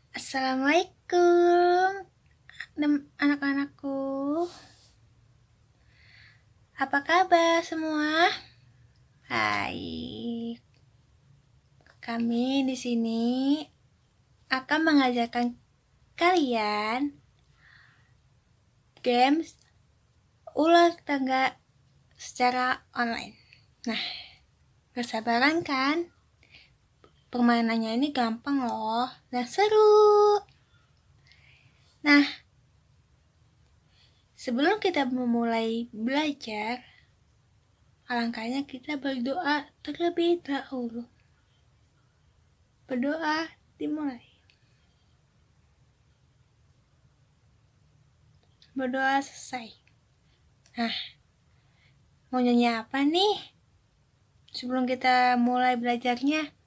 Assalamualaikum anak-anakku. Apa kabar semua? Baik. Kami di sini akan mengajarkan kalian games ular tangga secara online. Nah, bersabaran kan? Permainannya ini gampang loh dan seru. Nah, sebelum kita memulai belajar, alangkahnya kita berdoa terlebih dahulu. Berdoa dimulai. Berdoa selesai. Nah, mau nyanyi apa nih? Sebelum kita mulai belajarnya.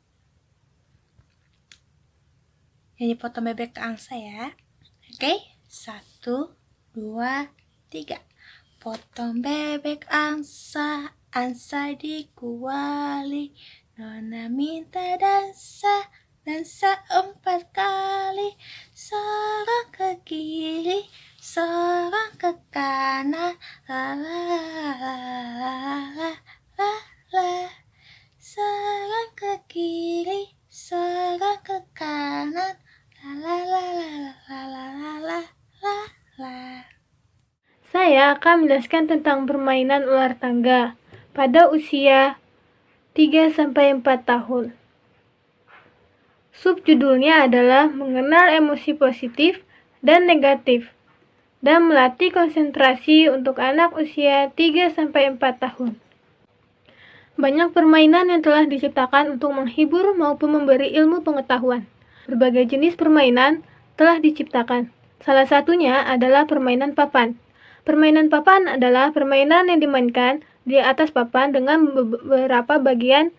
Nyanyi potong bebek angsa ya. Oke, 1, 2, 3. Potong bebek angsa, angsa dikuali. Nona minta dansa, dansa 4 kali. Sorong ke kiri, sorong ke kanan. La la la la la la. Sorong ke kiri, sorong ke kanan. La la la la la la la la la. Saya akan menjelaskan tentang permainan ular tangga pada usia 3-4 tahun. Subjudulnya adalah mengenal emosi positif dan negatif dan melatih konsentrasi untuk anak usia 3-4 tahun. Banyak permainan yang telah diciptakan untuk menghibur maupun memberi ilmu pengetahuan. Berbagai jenis permainan telah diciptakan. Salah satunya adalah permainan papan. Permainan papan adalah permainan yang dimainkan di atas papan dengan beberapa bagian,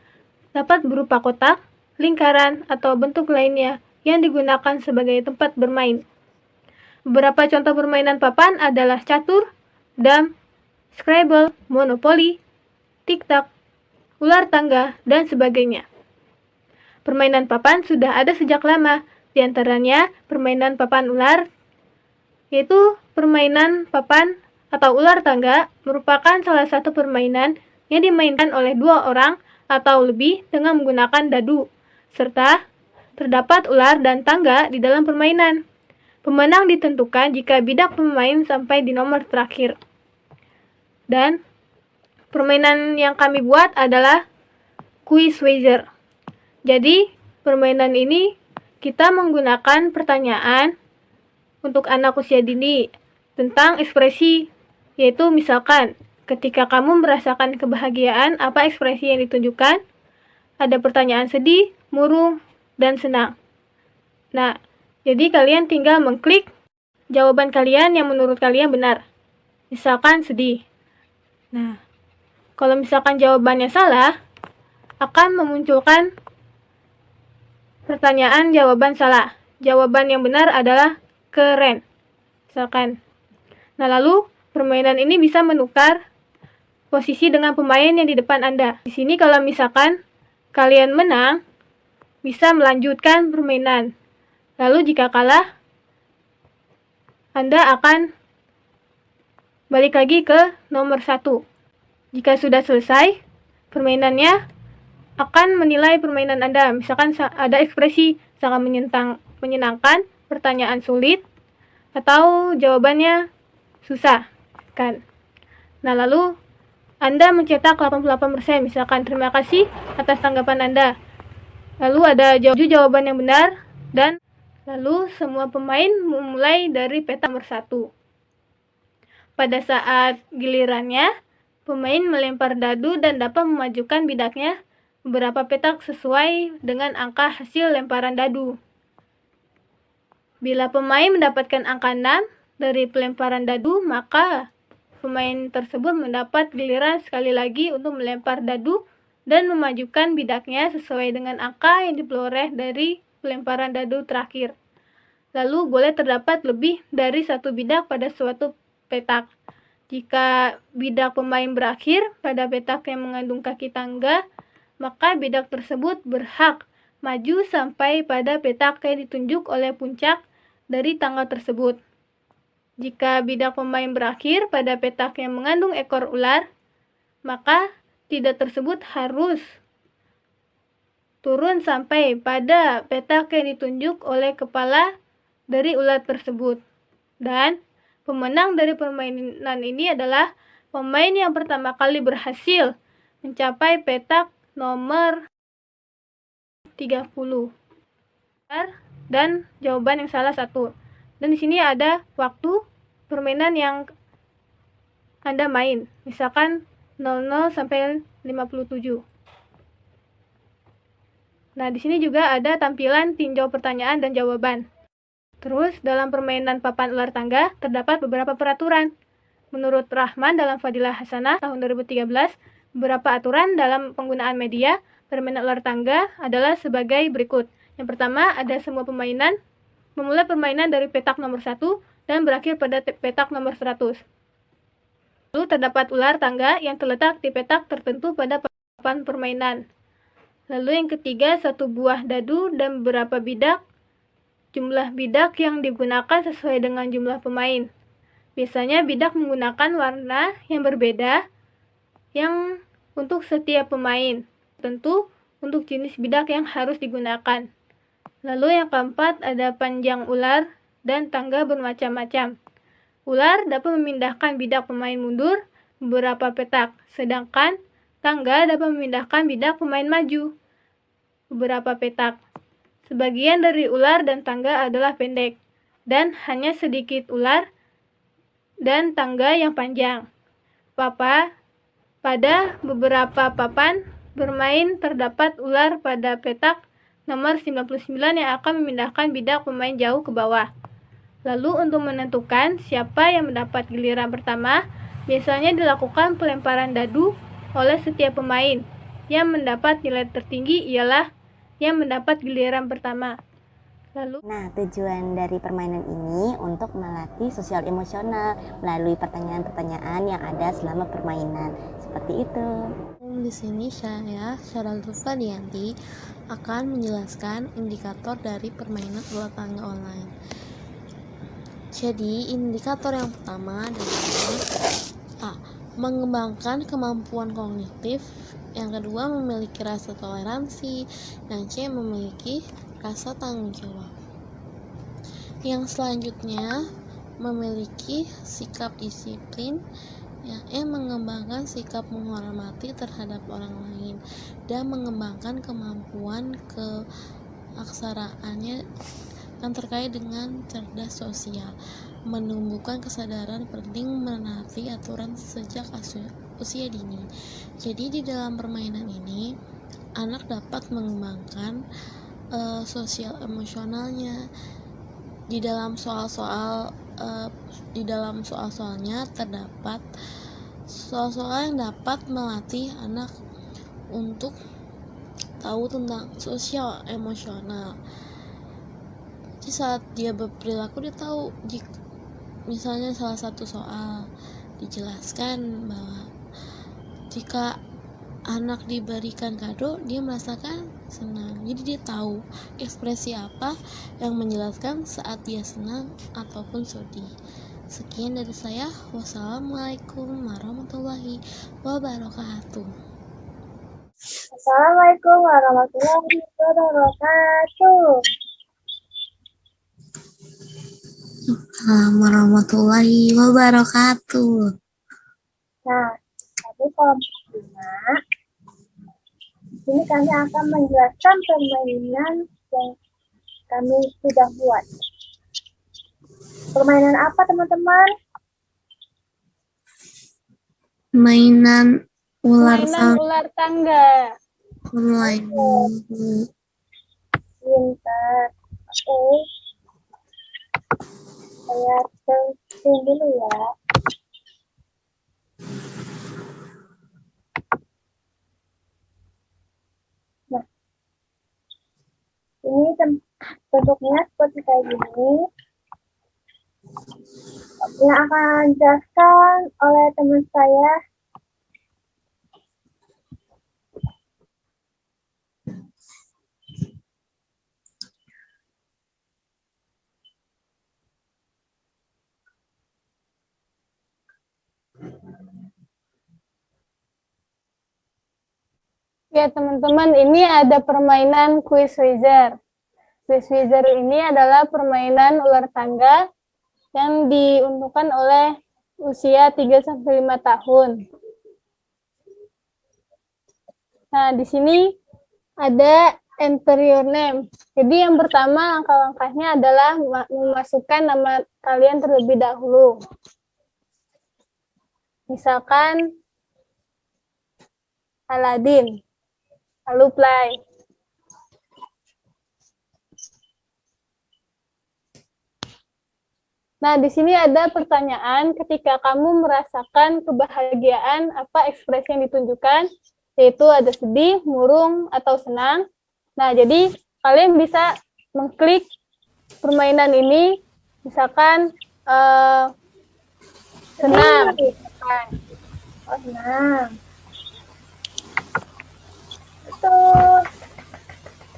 dapat berupa kotak, lingkaran, atau bentuk lainnya yang digunakan sebagai tempat bermain. Beberapa contoh permainan papan adalah catur, dam, Scrabble, monopoli, tik-tak, ular tangga, dan sebagainya. Permainan papan sudah ada sejak lama, di antaranya permainan papan ular, yaitu permainan papan atau ular tangga merupakan salah satu permainan yang dimainkan oleh 2 orang atau lebih dengan menggunakan dadu, serta terdapat ular dan tangga di dalam permainan. Pemenang ditentukan jika bidak pemain sampai di nomor terakhir. Dan permainan yang kami buat adalah Quizwazer. Jadi, permainan ini kita menggunakan pertanyaan untuk anak usia dini tentang ekspresi, yaitu misalkan ketika kamu merasakan kebahagiaan, apa ekspresi yang ditunjukkan? Ada pertanyaan sedih, murung, dan senang. Nah, jadi kalian tinggal mengklik jawaban kalian yang menurut kalian benar. Misalkan sedih. Nah, kalau misalkan jawabannya salah, akan memunculkan pertanyaan jawaban salah. Jawaban yang benar adalah keren. Misalkan. Nah, lalu permainan ini bisa menukar posisi dengan pemain yang di depan Anda. Di sini kalau misalkan kalian menang, bisa melanjutkan permainan. Lalu jika kalah, Anda akan balik lagi ke nomor 1. Jika sudah selesai, permainannya akan menilai permainan Anda. Misalkan ada ekspresi sangat menyenangkan, pertanyaan sulit, atau jawabannya susah, kan? Nah, lalu Anda mencetak 88%, misalkan terima kasih atas tanggapan Anda. Lalu ada jawaban yang benar, dan lalu semua pemain memulai dari peta nomor 1. Pada saat gilirannya, pemain melempar dadu dan dapat memajukan bidaknya beberapa petak sesuai dengan angka hasil lemparan dadu. Bila pemain mendapatkan angka 6 dari pelemparan dadu, maka pemain tersebut mendapat giliran sekali lagi untuk melempar dadu dan memajukan bidaknya sesuai dengan angka yang diperoleh dari pelemparan dadu terakhir. Lalu boleh terdapat lebih dari 1 bidak pada suatu petak. Jika bidak pemain berakhir pada petak yang mengandung kaki tangga, maka bidak tersebut berhak maju sampai pada petak yang ditunjuk oleh puncak dari tangga tersebut. Jika bidak pemain berakhir pada petak yang mengandung ekor ular, maka bidak tersebut harus turun sampai pada petak yang ditunjuk oleh kepala dari ular tersebut. Dan pemenang dari permainan ini adalah pemain yang pertama kali berhasil mencapai petak nomor 30. Dan jawaban yang salah satu. Dan di sini ada waktu permainan yang Anda main. Misalkan 00 sampai 57. Nah, di sini juga ada tampilan tinjau pertanyaan dan jawaban. Terus, dalam permainan papan ular tangga, terdapat beberapa peraturan. Menurut Rahman dalam Fadilah Hasanah tahun 2013, beberapa aturan dalam penggunaan media permainan ular tangga adalah sebagai berikut. Yang pertama, ada semua permainan memulai permainan dari petak nomor 1 dan berakhir pada petak nomor 100. Lalu terdapat ular tangga yang terletak di petak tertentu pada papan permainan. Lalu yang ketiga, satu buah dadu dan beberapa bidak. Jumlah bidak yang digunakan sesuai dengan jumlah pemain. Biasanya bidak menggunakan warna yang berbeda yang untuk setiap pemain. Tentu untuk jenis bidak yang harus digunakan. Lalu yang keempat, ada panjang ular dan tangga bermacam-macam. Ular dapat memindahkan bidak pemain mundur beberapa petak, sedangkan tangga dapat memindahkan bidak pemain maju beberapa petak. Sebagian dari ular dan tangga adalah pendek, dan hanya sedikit ular dan tangga yang panjang. Pada beberapa papan bermain terdapat ular pada petak nomor 99 yang akan memindahkan bidak pemain jauh ke bawah. Lalu untuk menentukan siapa yang mendapat giliran pertama, biasanya dilakukan pelemparan dadu oleh setiap pemain. Yang mendapat nilai tertinggi ialah yang mendapat giliran pertama. Nah, tujuan dari permainan ini untuk melatih sosial emosional melalui pertanyaan-pertanyaan yang ada selama permainan. Seperti itu. Di sini saya, Syarul Fadianti, akan menjelaskan indikator dari permainan ular tangga online. Jadi, indikator yang pertama adalah A. Mengembangkan kemampuan kognitif. Yang kedua, memiliki rasa toleransi. Yang C. Memiliki rasa tanggung jawab. Yang selanjutnya, memiliki sikap disiplin. Yang E. Mengembangkan sikap menghormati terhadap orang lain dan mengembangkan kemampuan keaksaraannya yang terkait dengan cerdas sosial, menumbuhkan kesadaran penting menaati aturan sejak usia dini. Jadi di dalam permainan ini anak dapat mengembangkan sosial emosionalnya. Di dalam soal-soalnya terdapat soal-soal yang dapat melatih anak untuk tahu tentang sosial emosional. Jadi saat dia berperilaku, dia tahu misalnya salah satu soal dijelaskan bahwa jika anak diberikan kado, dia merasakan senang. Jadi dia tahu ekspresi apa yang menjelaskan saat dia senang ataupun sedih. Sekian dari saya. Wassalamualaikum warahmatullahi wabarakatuh. Assalamualaikum warahmatullahi wabarakatuh. Warahmatullahi wabarakatuh. Nah, tadi kelompok 5. Ini kami akan menjelaskan permainan yang kami sudah buat. Permainan apa, teman-teman? Mainan ular tangga. Pintar. Oke. Saya searching dulu ya. Nah, ini bentuknya seperti kayak gini. Yang akan dijelaskan oleh teman saya. Ya teman-teman, ini ada permainan Quiz Wizard. Quiz Wizard ini adalah permainan ular tangga yang diuntukkan oleh usia 3-5 tahun. Nah, di sini ada enter your name. Jadi yang pertama langkah-langkahnya adalah memasukkan nama kalian terlebih dahulu. Misalkan Aladin, lalu play. Nah, di sini ada pertanyaan, ketika kamu merasakan kebahagiaan, apa ekspresi yang ditunjukkan? Yaitu ada sedih, murung, atau senang. Nah, jadi kalian bisa mengklik permainan ini, misalkan senang. Oh, senang. Betul.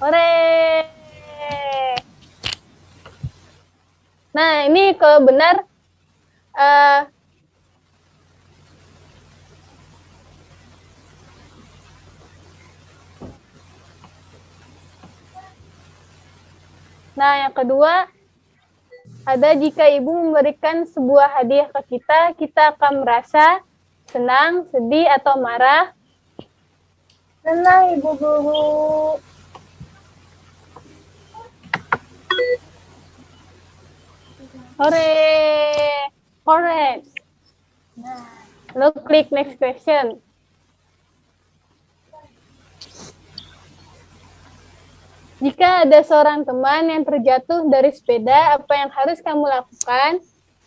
Hore! Nah, ini kalau benar nah, yang kedua, ada jika ibu memberikan sebuah hadiah ke kita, kita akan merasa senang, sedih, atau marah. Senang, Ibu Guru. Hore! Correct. Nah, lalu klik next question. Jika ada seorang teman yang terjatuh dari sepeda, apa yang harus kamu lakukan?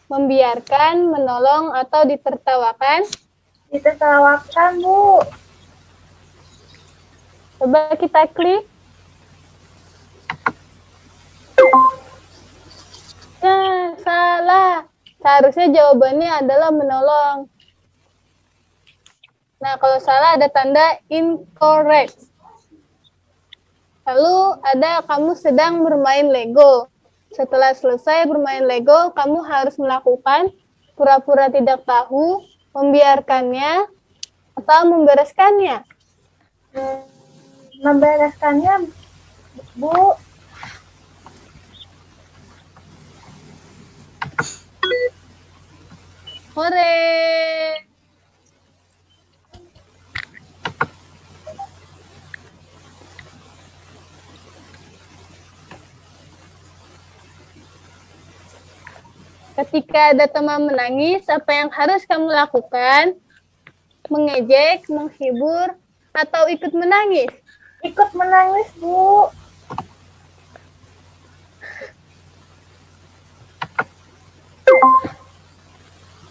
Membiarkan, menolong, atau ditertawakan? Ditertawakan, Bu. Coba kita klik. Nah, salah. Seharusnya jawabannya adalah menolong. Nah, kalau salah ada tanda incorrect. Lalu ada kamu sedang bermain Lego. Setelah selesai bermain Lego, kamu harus melakukan pura-pura tidak tahu, membiarkannya, atau membereskannya. Membereskannya, Bu. Hore! Ketika ada teman menangis, apa yang harus kamu lakukan? Mengejek, menghibur, atau ikut menangis? Ikut menangis, Bu.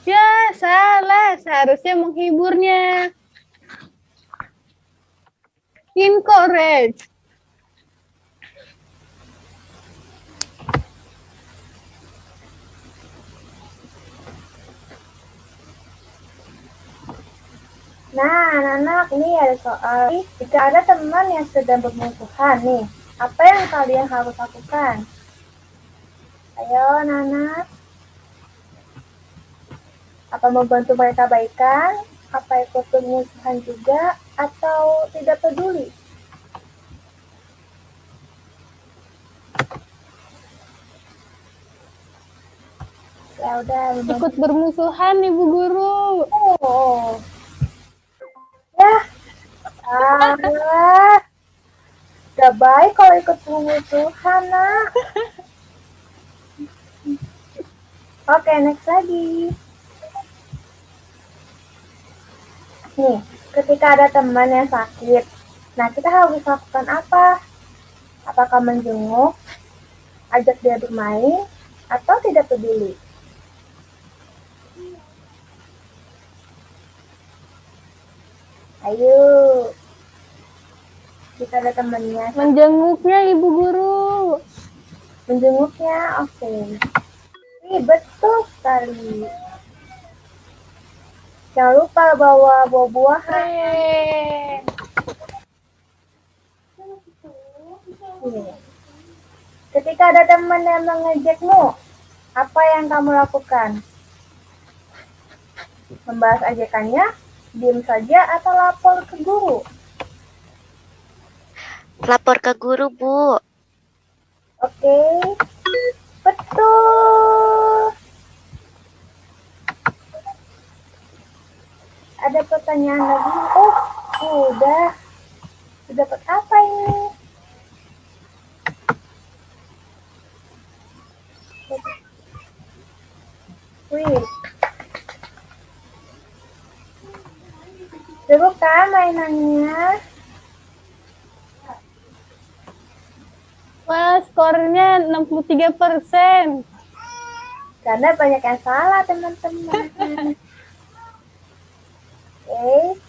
Ya, salah. Seharusnya menghiburnya. Incorrect. Nah, anak-anak, ini ada soal. Jika ada teman yang sedang bermusuhan nih, apa yang kalian harus lakukan? Ayo, anak-anak. Apa membantu mereka baikan? Apa ikut bermusuhan juga? Atau tidak peduli? Ya udah, Ikut bermusuhan, Ibu Guru. Oh. Ya, salah. Gak baik kalau ikut bermusuhan, nak. Oke, next lagi. Nih, ketika ada teman yang sakit, nah kita harus lakukan apa? Apakah menjenguk, ajak dia bermain, atau tidak peduli? Ayo, jika ada temannya Menjenguknya, Ibu Guru. menjenguknya, oke. Betul sekali. Jangan lupa bawa buah-buahan. Ketika ada teman yang mengejekmu, apa yang kamu lakukan? Membahas ajakannya, diam saja, atau lapor ke guru? Lapor ke guru, Bu. Oke, betul. Ada pertanyaan lagi? Oh, udah. Dapat apa ini? Wih, seru kan mainannya? Wah, skornya 63%. Karena banyak yang salah, teman-teman. Oke,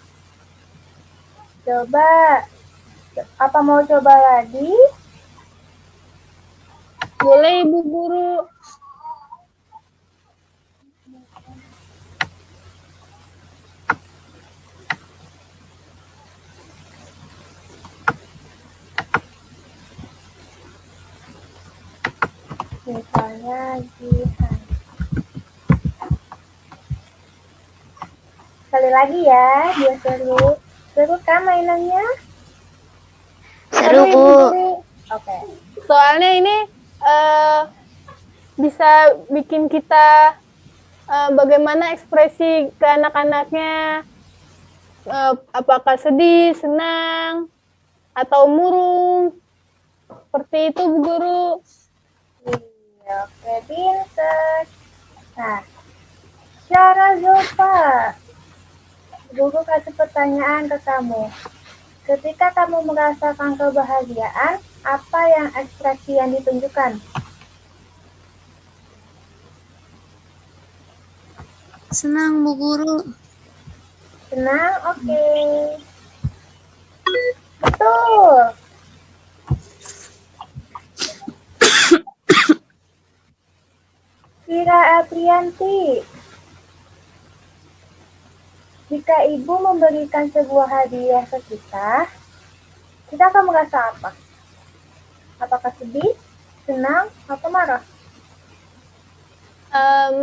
coba. Apa mau coba lagi? Boleh, Ibu Guru. Misalnya jihad. Sekali lagi ya, biar seru. Seru kan mainannya? Seru, Ibu Bu. Guru. Oke. Soalnya ini bisa bikin kita bagaimana ekspresi ke anak-anaknya, apakah sedih, senang, atau murung. Seperti itu, Bu Guru. Iya, oke, pinter. Nah, Syara Zulfa, Guru kasih pertanyaan ke kamu. Ketika kamu merasakan kebahagiaan, apa yang ekspresi yang ditunjukkan? Senang, Bu Guru. Senang, oke. Betul. Vira Aprianti, jika ibu memberikan sebuah hadiah ke kita akan merasa apa? Apakah sedih, senang, atau marah?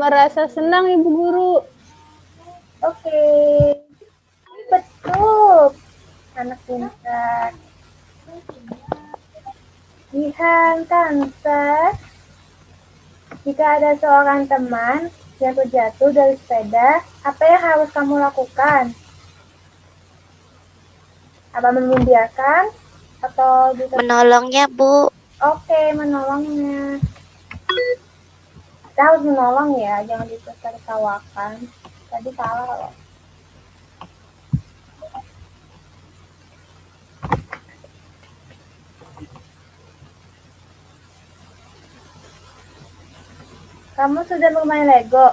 Merasa senang, Ibu Guru. Oke, betul. Anak pintar. Jihan Kansa, jika ada seorang teman yang terjatuh dari sepeda, apa yang harus kamu lakukan? Apa membiarkan atau Menolongnya, Bu. Oke, menolongnya. Kita harus menolong ya, jangan ditertawakan. Tadi salah loh. Kamu sudah bermain Lego.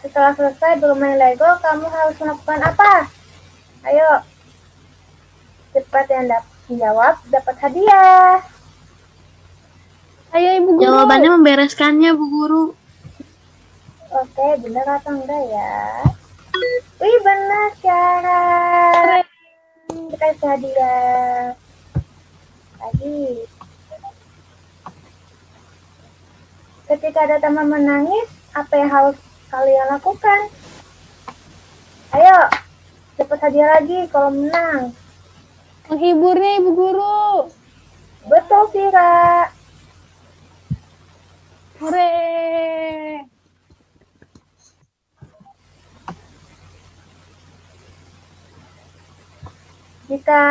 Setelah selesai bermain Lego, kamu harus melakukan apa? Ayo, cepat yang dijawab dapat hadiah. Ayo, Ibu Guru. Jawabannya membereskannya, Bu Guru. Oke, benar atau enggak ya? Wih, benar, Cara. Kita kasih hadiah. Lagi. Ketika ada teman menangis, apa yang harus kalian lakukan? Ayo, dapat hadiah lagi kalau menang. Menghiburnya, Ibu Guru. Betul, Vira. Hore. Jika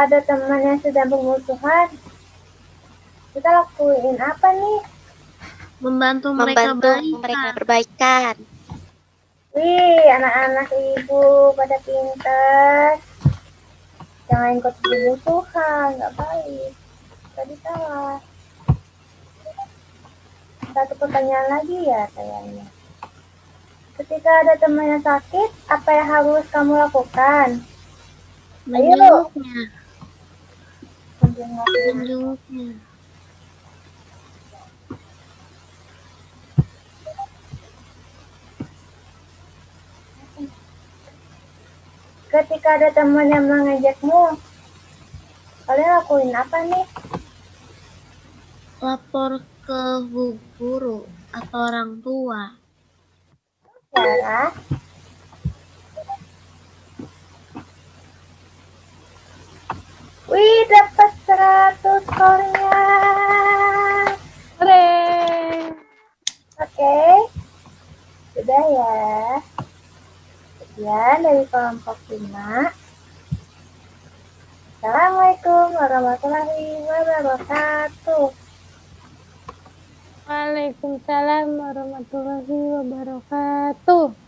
ada teman yang sedang bermusuhan, kita lakuin apa nih? Membantu mereka perbaikan. Wih, anak-anak ibu pada pintar. Jangan ikut bermusuhan, nggak baik. Tadi salah. Satu pertanyaan lagi ya kayaknya. Ketika ada teman yang sakit, apa yang harus kamu lakukan? Menjenguknya. Menjenguk. Menjenguknya. Ketika ada teman yang mengejakmu, kalian lakuin apa nih? Lapor ke Bu Guru atau orang tua. Cara Wih, dapat 100 skornya. Hore! Oke, sudah ya. Sekian dari kelompok 5. Assalamualaikum warahmatullahi wabarakatuh. Waalaikumsalam warahmatullahi wabarakatuh.